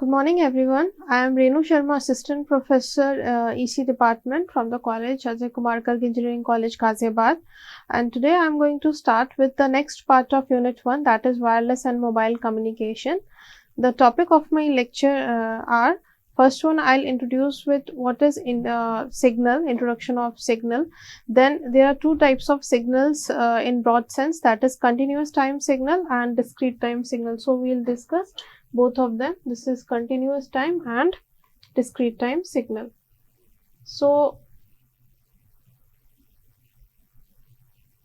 Good morning everyone. I am Renu Sharma, Assistant Professor EC Department from the college Ajay Kumar Garg Engineering College, Ghaziabad. And today I am going to start with the next part of Unit 1, that is wireless and mobile communication. The topic of my lecture are, first one I'll introduce with what is signal, introduction of signal. Then there are two types of signals in broad sense, that is continuous time signal and discrete time signal. So we'll discuss both of them. This is continuous time and discrete time signal. So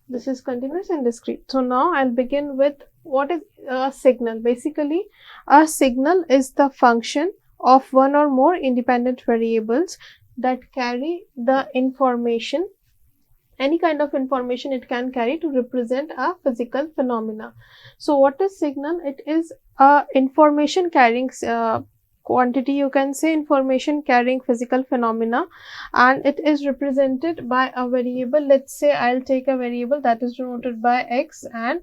this is continuous and discrete. So now I'll begin with what is a signal. Basically, a signal is the function of one or more independent variables that carry the information, any kind of information it can carry to represent a physical phenomena. So what is signal? It is a information carrying quantity, you can say information carrying physical phenomena, and it is represented by a variable. Let's say I'll take a variable that is denoted by x, and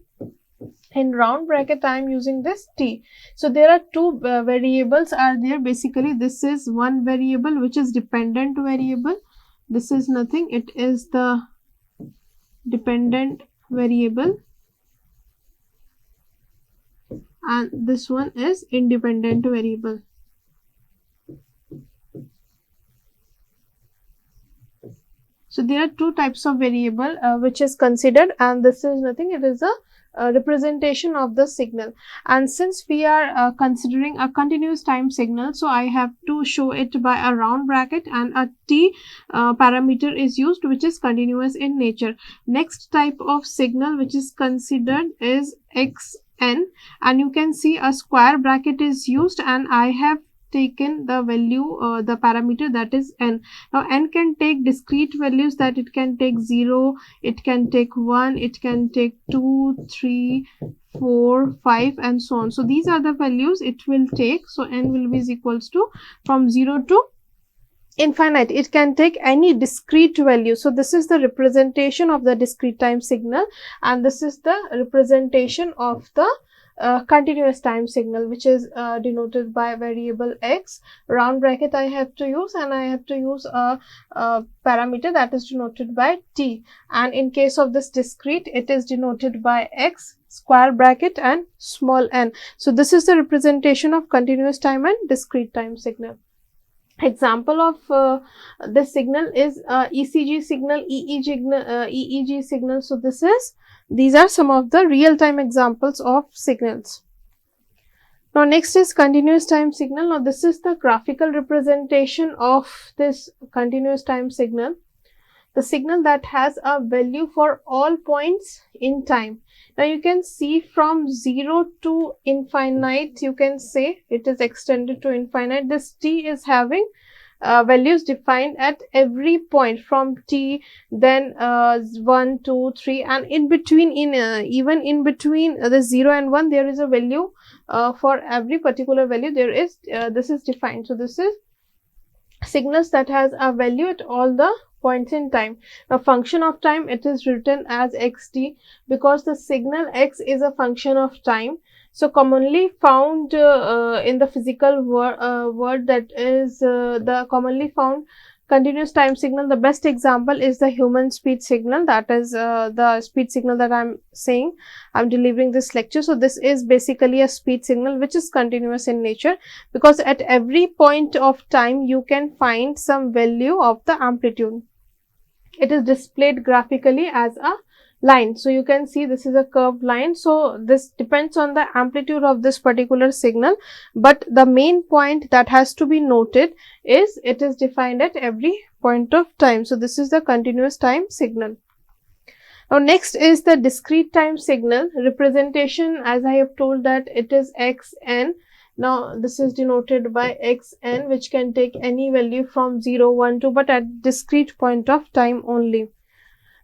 in round bracket I am using this t. So there are two variables are there. Basically this is one variable which is dependent variable. This is nothing, it is the dependent variable, and this one is independent variable. So there are two types of variable which is considered, and this is nothing, it is a representation of the signal. And since we are considering a continuous time signal, so I have to show it by a round bracket, and a t parameter is used which is continuous in nature. Next type of signal which is considered is xn, and you can see a square bracket is used, and I have taken the value, the parameter, that is n. Now n can take discrete values, that it can take 0, it can take 1, it can take 2, 3, 4, 5 and so on. So these are the values it will take. So n will be equals to from 0 to infinite. It can take any discrete value. So this is the representation of the discrete time signal, and this is the representation of the continuous time signal, which is denoted by variable x. Round bracket I have to use, and I have to use a parameter that is denoted by t, and in case of this discrete it is denoted by x, square bracket and small n. So this is the representation of continuous time and discrete time signal. Example of this signal is ECG signal, EEG signal. So these are some of the real-time examples of signals. Now next is continuous time signal. Now this is the graphical representation of this continuous time signal. The signal that has a value for all points in time. Now you can see from 0 to infinite, you can say it is extended to infinite. This t is having values defined at every point from t, then 1, 2, 3, and in between, even in between the 0 and 1 there is a value for every particular value. There is this is defined. So this is signals that has a value at all the points in time. Now function of time, it is written as xt because the signal x is a function of time. So commonly found in the physical world, that is the commonly found continuous time signal. The best example is the human speech signal, that is the speech signal that I'm saying, I'm delivering this lecture. So this is basically a speech signal which is continuous in nature, because at every point of time you can find some value of the amplitude. It is displayed graphically as a line. So you can see this is a curved line. So this depends on the amplitude of this particular signal, but the main point that has to be noted is it is defined at every point of time. So this is the continuous time signal. Now next is the discrete time signal representation. As I have told that it is xn. Now this is denoted by xn, which can take any value from 0, 1, 2, but at discrete point of time only.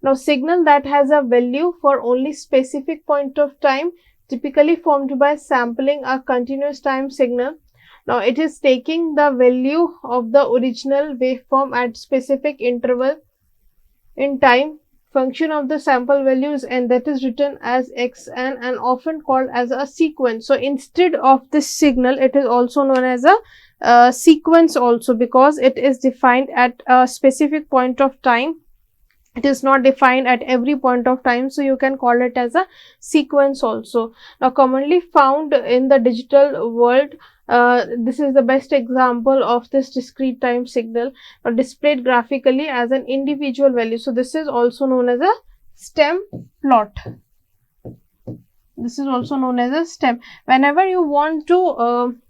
Now signal that has a value for only specific point of time, typically formed by sampling a continuous time signal. Now it is taking the value of the original waveform at specific interval in time function of the sample values, and that is written as xn and often called as a sequence. So instead of this signal, it is also known as a sequence also, because it is defined at a specific point of time. It is not defined at every point of time, so you can call it as a sequence also. Now commonly found in the digital world, this is the best example of this discrete time signal, displayed graphically as an individual value. So this is also known as a stem plot. This is also known as a stem. Whenever you want to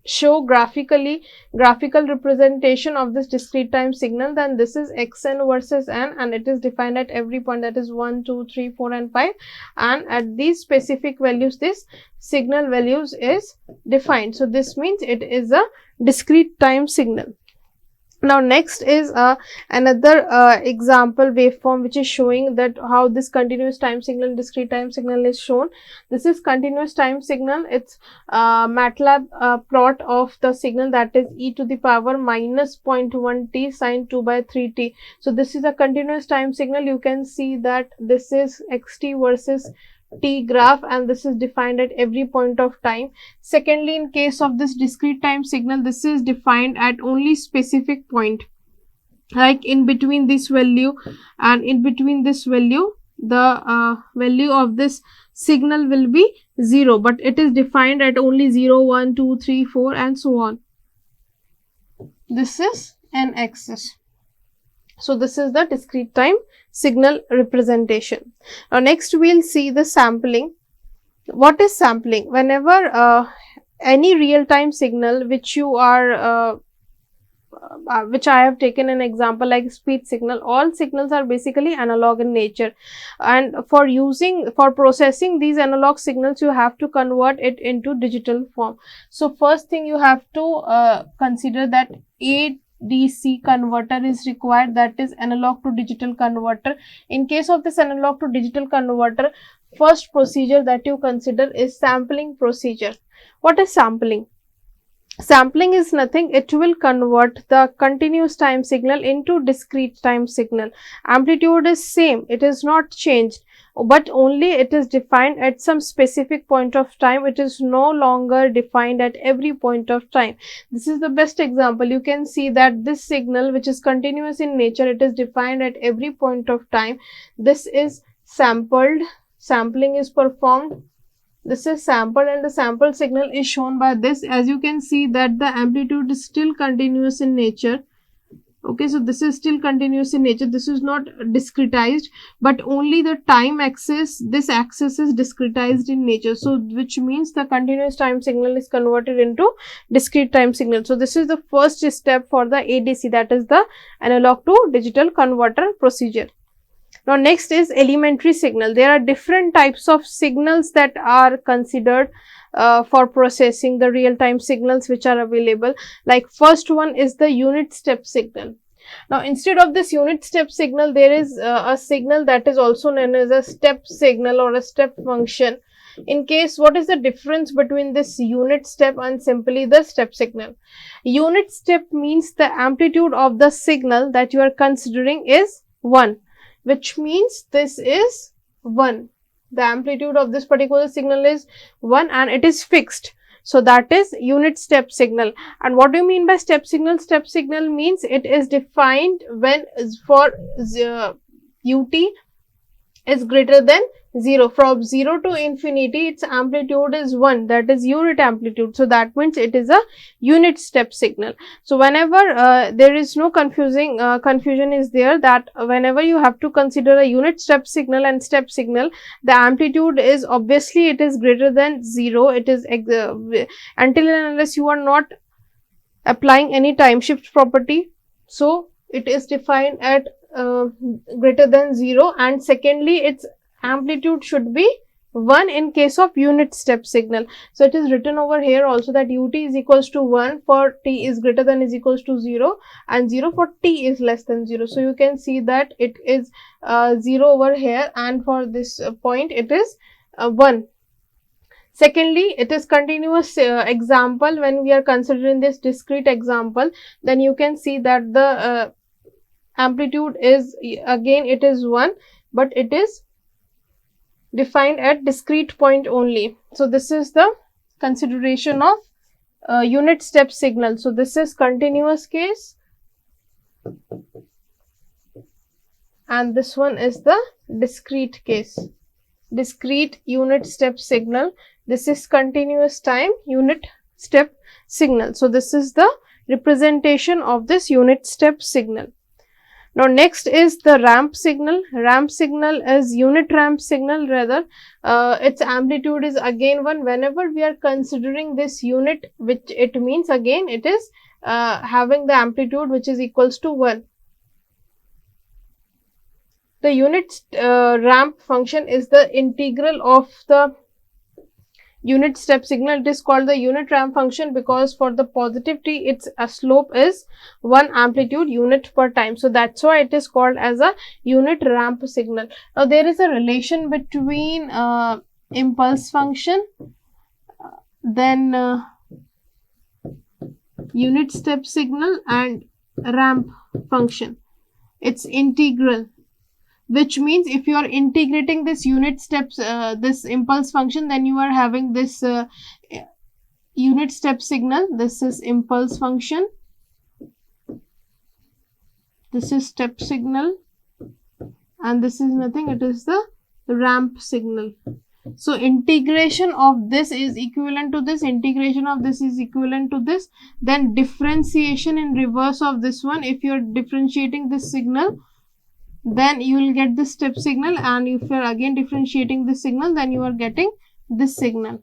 show graphical representation of this discrete time signal, then this is xn versus n, and it is defined at every point, that is 1, 2, 3, 4 and 5, and at these specific values this signal values is defined. So this means it is a discrete time signal. Now next is another example waveform which is showing that how this continuous time signal, discrete time signal is shown. This is continuous time signal. It's MATLAB plot of the signal, that is e to the power minus 0.1 t sine 2 by 3 t. So this is a continuous time signal. You can see that this is xt versus t graph, and this is defined at every point of time. Secondly, in case of this discrete time signal, this is defined at only specific point, like in between this value and in between this value, the value of this signal will be 0, but it is defined at only 0, 1, 2, 3, 4 and so on. This is n axis. So this is the discrete time signal representation. Now next we will see the sampling. What is sampling? Whenever any real time signal which you are which I have taken an example like speech signal, all signals are basically analog in nature, and for processing these analog signals you have to convert it into digital form. So first thing you have to consider that ADC converter is required, that is analog to digital converter. In case of this analog to digital converter, first procedure that you consider is sampling procedure. What is sampling? Sampling is nothing, it will convert the continuous time signal into discrete time signal. Amplitude is same, it is not changed, but only it is defined at some specific point of time. It is no longer defined at every point of time. This is the best example. You can see that this signal, which is continuous in nature, it is defined at every point of time. This is sampled, sampling is performed. This is sampled and the sample signal is shown by this. As you can see that the amplitude is still continuous in nature. Okay, so this is still continuous in nature. This is not discretized, but only the time axis, this axis is discretized in nature. So which means the continuous time signal is converted into discrete time signal. So this is the first step for the ADC, that is the analog to digital converter procedure. Now next is elementary signal. There are different types of signals that are considered for processing the real time signals which are available. Like first one is the unit step signal. Now instead of this unit step signal, there is a signal that is also known as a step signal or a step function. In case, what is the difference between this unit step and simply the step signal? Unit step means the amplitude of the signal that you are considering is 1. Which means this is 1. The amplitude of this particular signal is 1 and it is fixed. So that is unit step signal. And what do you mean by step signal? Step signal means it is defined when for ut is greater than 0. From 0 to infinity, its amplitude is 1, that is unit amplitude. So that means it is a unit step signal. So whenever there is no confusion is there, that whenever you have to consider a unit step signal and step signal, the amplitude is obviously it is greater than 0. It is until and unless you are not applying any time shift property. So it is defined at greater than 0, and secondly its amplitude should be 1 in case of unit step signal. So it is written over here also that ut is equals to 1 for t is greater than is equals to 0 and 0 for t is less than 0. So you can see that it is 0 over here, and for this point it is 1. Secondly, it is continuous example. When we are considering this discrete example, then you can see that the amplitude is, again it is 1, but it is defined at discrete point only. So this is the consideration of unit step signal. So this is continuous case and this one is the discrete case, discrete unit step signal. This is continuous time unit step signal. So this is the representation of this unit step signal. Now next is the ramp signal. Ramp signal is unit ramp signal, rather its amplitude is again 1. Whenever we are considering this unit, which it means again it is having the amplitude which is equals to 1. The unit ramp function is the integral of the unit step signal. It is called the unit ramp function because for the positive t its slope is 1 amplitude unit per time. So that's why it is called as a unit ramp signal. Now there is a relation between impulse function, then unit step signal and ramp function. It's integral, which means if you are integrating this unit steps, this impulse function, then you are having this unit step signal. This is impulse function, this is step signal, and this is nothing, it is the ramp signal. So integration of this is equivalent to this, integration of this is equivalent to this, then differentiation in reverse of this one. If you are differentiating this signal, then you will get this step signal, and if you are again differentiating this signal, then you are getting this signal.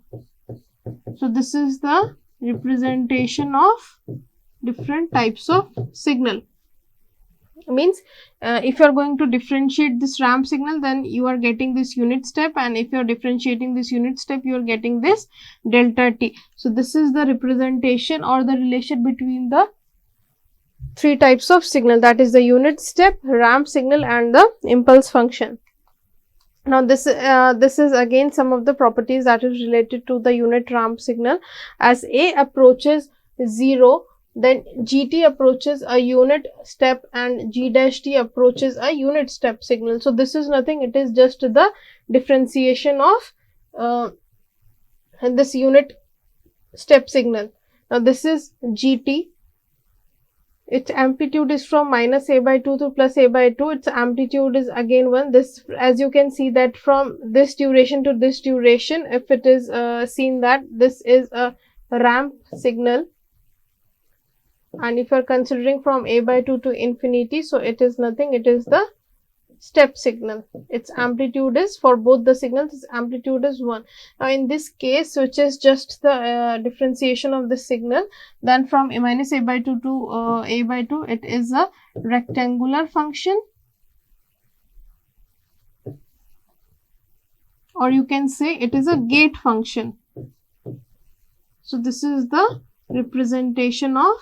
So this is the representation of different types of signal. Means if you are going to differentiate this ramp signal, then you are getting this unit step, and if you are differentiating this unit step, you are getting this delta t. So this is the representation or the relation between the 3 types of signal, that is the unit step, ramp signal and the impulse function. Now this is again some of the properties that is related to the unit ramp signal. As a approaches 0, then gt approaches a unit step and g dash t approaches a unit step signal. So this is nothing, it is just the differentiation of this unit step signal. Now this is gt, its amplitude is from minus a by 2 to plus a by 2. Its amplitude is again 1. This, as you can see, that from this duration to this duration, if it is seen that this is a ramp signal, and if you are considering from a by 2 to infinity, so it is nothing, it is the step signal. Its amplitude is, for both the signals, its amplitude is 1. Now in this case, which is just the differentiation of the signal, then from a minus a by 2 to a by 2, it is a rectangular function, or you can say it is a gate function. So this is the representation of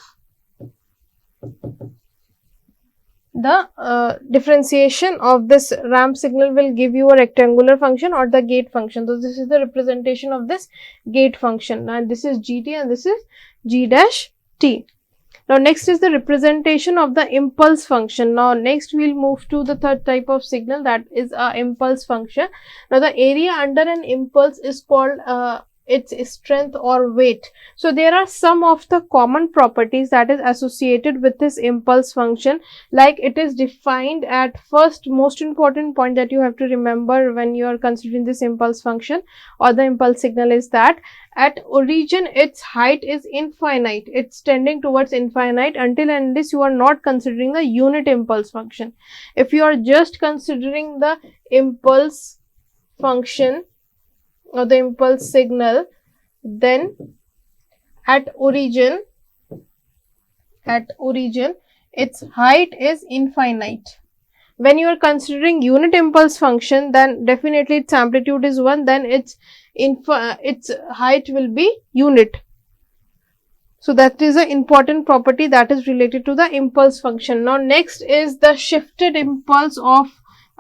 the differentiation of this ramp signal will give you a rectangular function or the gate function. So this is the representation of this gate function, and this is gt and this is g dash t. Now next is the representation of the impulse function. Now next we will move to the third type of signal, that is a impulse function. Now the area under an impulse is called its strength or weight. So there are some of the common properties that is associated with this impulse function, like it is defined at first. Most important point that you have to remember when you are considering this impulse function or the impulse signal is that at origin its height is infinite, it's tending towards infinite until and unless you are not considering the unit impulse function. If you are just considering the impulse function or the impulse signal, then at origin its height is infinite. When you are considering unit impulse function, then definitely its amplitude is 1, then its height will be unit. So that is an important property that is related to the impulse function. Now next is the shifted impulse of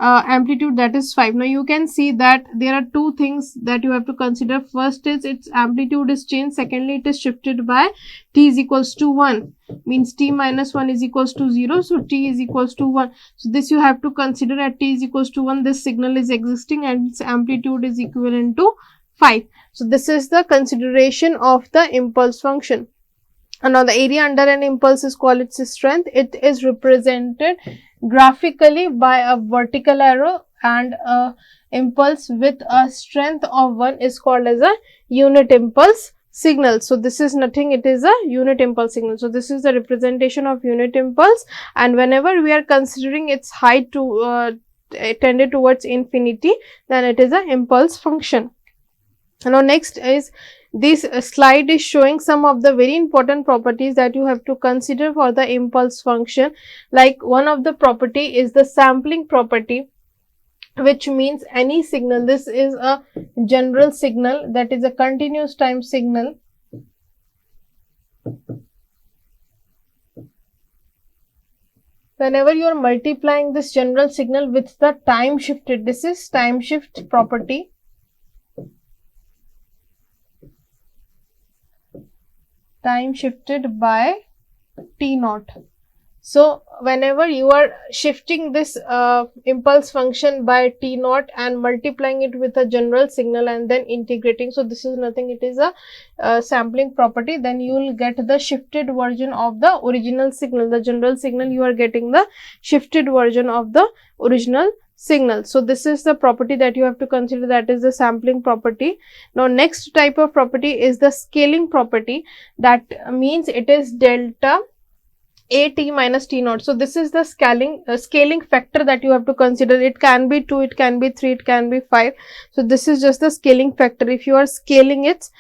amplitude, that is 5. Now you can see that there are two things that you have to consider. First is its amplitude is changed. Secondly, it is shifted by t is equals to 1, means t minus 1 is equals to 0. So t is equals to 1. So this you have to consider. At t is equals to 1, this signal is existing and its amplitude is equivalent to 5. So this is the consideration of the impulse function. And now the area under an impulse is called its strength. It is represented graphically by a vertical arrow, and a impulse with a strength of 1 is called as a unit impulse signal. So this is nothing, it is a unit impulse signal. So this is the representation of unit impulse, and whenever we are considering its height to tended towards infinity, then it is an impulse function. Now next is, this slide is showing some of the very important properties that you have to consider for the impulse function. Like one of the property is the sampling property, which means any signal, this is a general signal, that is a continuous time signal. Whenever you are multiplying this general signal with the time shifted, this is time shift property. Time shifted by t naught. So whenever you are shifting this impulse function by t naught and multiplying it with a general signal and then integrating, so this is nothing, it is a sampling property, then you will get the shifted version of the original signal. The general signal, you are getting the shifted version of the original signal. So this is the property that you have to consider, that is the sampling property. Now next type of property is the scaling property. That means it is delta a t minus t naught. So this is the scaling factor that you have to consider. It can be 2, it can be 3, it can be 5. So this is just the scaling factor. If you are scaling its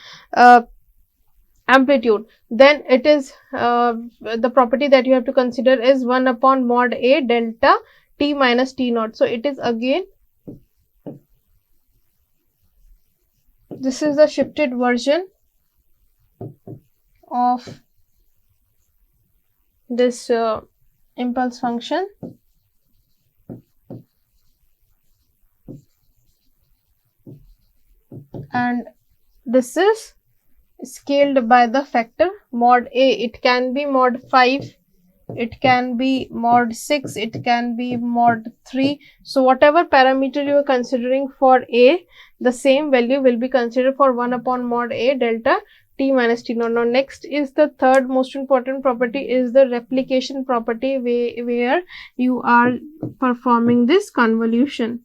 amplitude, then it is the property that you have to consider is 1 upon mod a delta t minus t naught. So it is again, this is the shifted version of this impulse function, and this is scaled by the factor mod a. It can be mod 5, it can be mod 6, it can be mod 3. So whatever parameter you are considering for a, the same value will be considered for 1 upon mod a delta t minus t naught. Now next is the third most important property, is the replication property, where you are performing this convolution.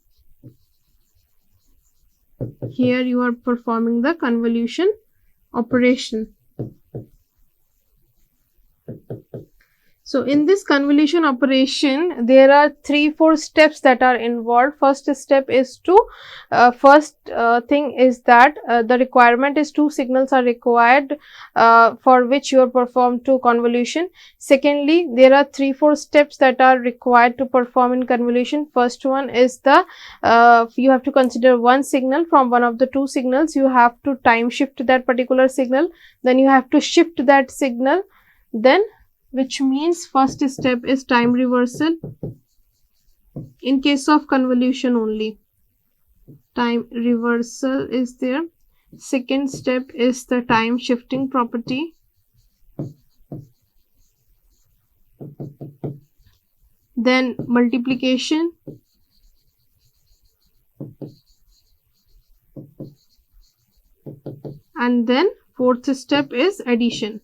Here you are performing the convolution operation. So in this convolution operation, there are 3-4 steps that are involved. First step is to thing is that the requirement is 2 signals are required for which you are performed to convolution. Secondly, there are 3-4 steps that are required to perform in convolution. First one is the you have to consider one signal. From one of the 2 signals, you have to time shift that particular signal. Then you have to shift that signal. Then, which means first step is time reversal in case of convolution only. Time reversal is there. Second step is the time shifting property. Then multiplication. And then fourth step is addition.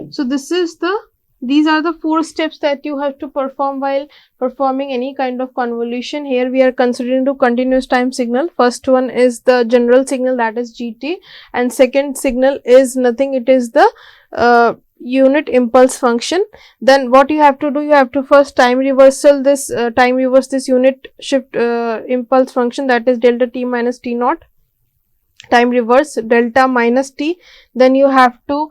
So these are the 4 steps that you have to perform while performing any kind of convolution. Here we are considering the continuous time signal. First one is the general signal, that is GT, and second signal is nothing, it is the unit impulse function. Then what you have to do, you have to first time reverse this unit shift impulse function, that is delta t minus t naught. Time reverse delta minus t, then you have to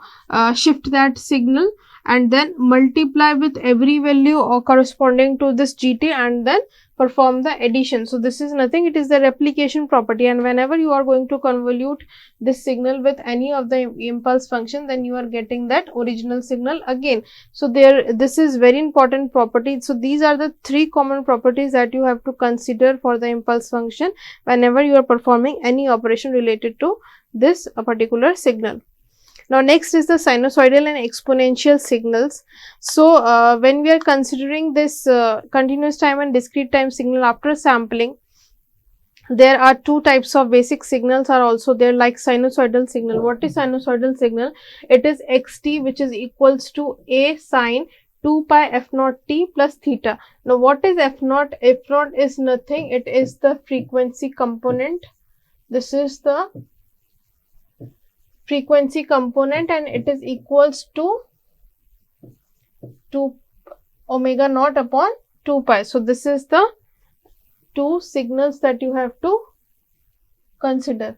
shift that signal, and then multiply with every value or corresponding to this GT and then perform the addition. So this is nothing, it is the replication property, and whenever you are going to convolute this signal with any of the impulse function, then you are getting that original signal again. So this is very important property. So these are the three common properties that you have to consider for the impulse function whenever you are performing any operation related to this particular signal. Now next is the sinusoidal and exponential signals. So when we are considering this continuous time and discrete time signal after sampling, there are two types of basic signals are also there, like sinusoidal signal. What is sinusoidal signal? It is xt, which is equals to a sine 2 pi f naught t plus theta. Now what is f naught? F naught is nothing, it is the frequency component. This is the frequency component and it is equals to 2 omega naught upon 2 pi. So this is the two signals that you have to consider.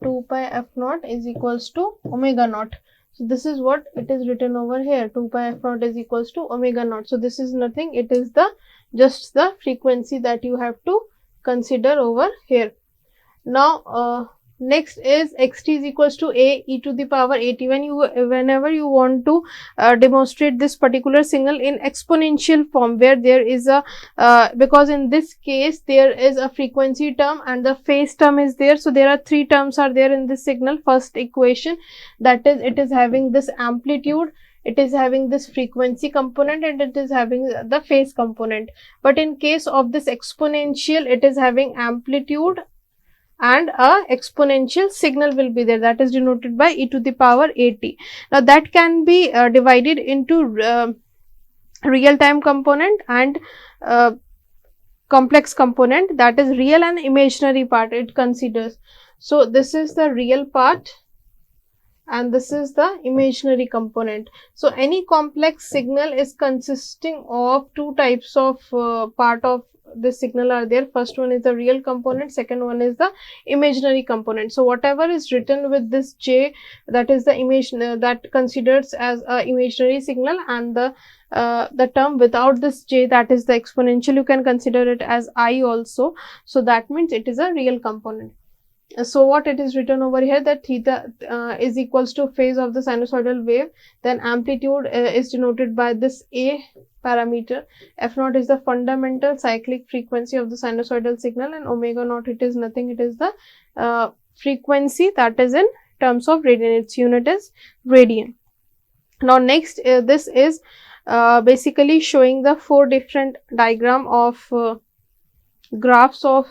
Two pi f naught is equals to omega naught. So this is what it is written over here. 2 pi f naught is equals to omega naught. So this is nothing, it is the just the frequency that you have to consider over here. Now next is xt is equals to a e to the power at. Whenever you want to demonstrate this particular signal in exponential form, where there is a because in this case there is a frequency term and the phase term is there, so there are three terms are there in this signal. First equation, that is, it is having this amplitude, it is having this frequency component, and it is having the phase component. But in case of this exponential, it is having amplitude and a exponential signal will be there, that is denoted by e to the power at. Now that can be divided into real time component and complex component, that is real and imaginary part it considers. So this is the real part and this is the imaginary component. So any complex signal is consisting of two types of part of this signal are there. First one is the real component, second one is the imaginary component. So whatever is written with this j, that is the image that considers as a imaginary signal, and the term without this j, that is the exponential, you can consider it as I also. So that means it is a real component. So what it is written over here, that theta is equals to phase of the sinusoidal wave, then amplitude is denoted by this a parameter, f naught is the fundamental cyclic frequency of the sinusoidal signal, and omega naught, it is nothing, it is the frequency that is in terms of radian, its unit is radian. Now next this is basically showing the four different diagram of graphs of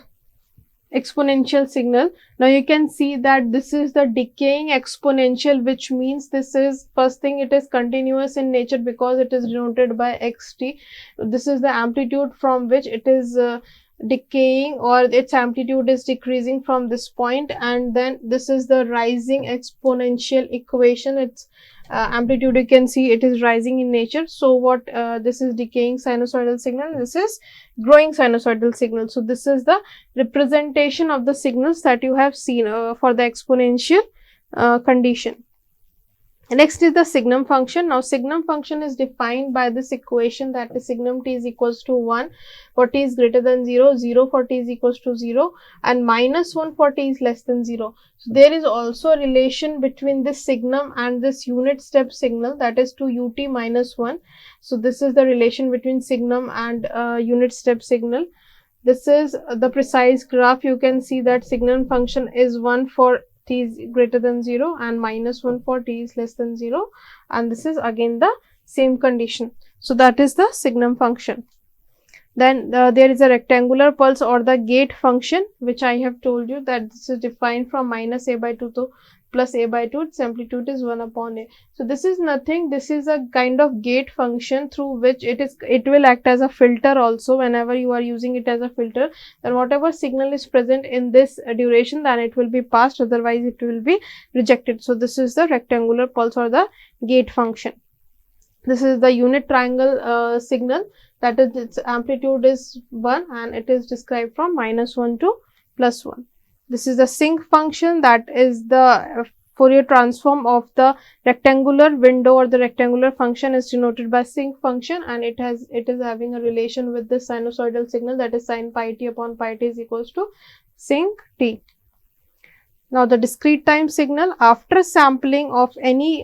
exponential signal. Now you can see that this is the decaying exponential, which means this is, first thing, it is continuous in nature because it is denoted by xt. This is the amplitude from which it is decaying, or its amplitude is decreasing from this point, and then this is the rising exponential equation. Its amplitude, you can see it is rising in nature. So what this is decaying sinusoidal signal, this is growing sinusoidal signal. So this is the representation of the signals that you have seen for the exponential condition. Next is the signum function. Now signum function is defined by this equation, that is signum t is equals to 1 for t is greater than 0, 0 for t is equals to 0, and minus 1 for t is less than 0. So there is also a relation between this signum and this unit step signal, that is 2 ut minus 1. So this is the relation between signum and unit step signal. This is the precise graph. You can see that signum function is 1 for t is greater than 0 and minus 1 for t is less than 0, and this is again the same condition. So that is the signum function. Then there is a rectangular pulse or the gate function, which I have told you that this is defined from minus a by 2 to plus a by 2, its amplitude is 1 upon a. So this is nothing, this is a kind of gate function through which it will act as a filter also. Whenever you are using it as a filter, then whatever signal is present in this duration, then it will be passed, otherwise it will be rejected. So this is the rectangular pulse or the gate function. This is the unit triangle signal, that is its amplitude is 1 and it is described from minus 1 to plus 1. This is the sinc function, that is the Fourier transform of the rectangular window or the rectangular function is denoted by sinc function, and it is having a relation with the sinusoidal signal, that is sin pi t upon pi t is equals to sinc t. Now the discrete time signal, after sampling of any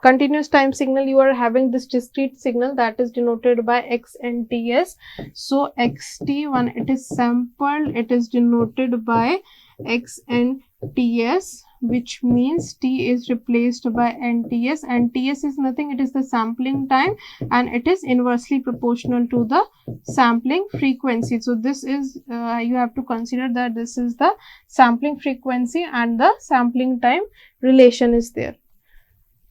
continuous time signal, you are having this discrete signal that is denoted by x and ts. So xt, when it is sampled, it is denoted by x and ts, which means t is replaced by nts, and ts is nothing, it is the sampling time, and it is inversely proportional to the sampling frequency. So this is you have to consider that this is the sampling frequency and the sampling time relation is there.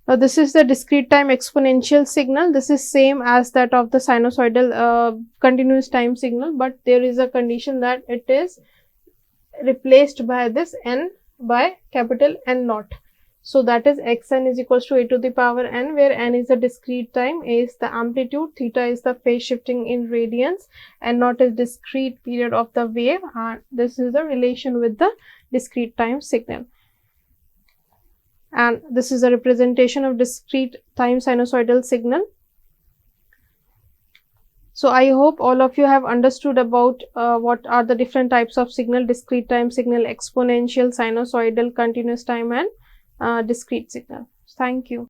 Now this is the discrete time exponential signal. This is same as that of the sinusoidal continuous time signal, but there is a condition that it is replaced by this n by capital N naught. So that is xn is equals to a to the power n, where n is the discrete time, a is the amplitude, theta is the phase shifting in radians, n naught is discrete period of the wave, and this is the relation with the discrete time signal. And this is a representation of discrete time sinusoidal signal. So I hope all of you have understood about what are the different types of signal: discrete time signal, exponential, sinusoidal, continuous time, and discrete signal. Thank you.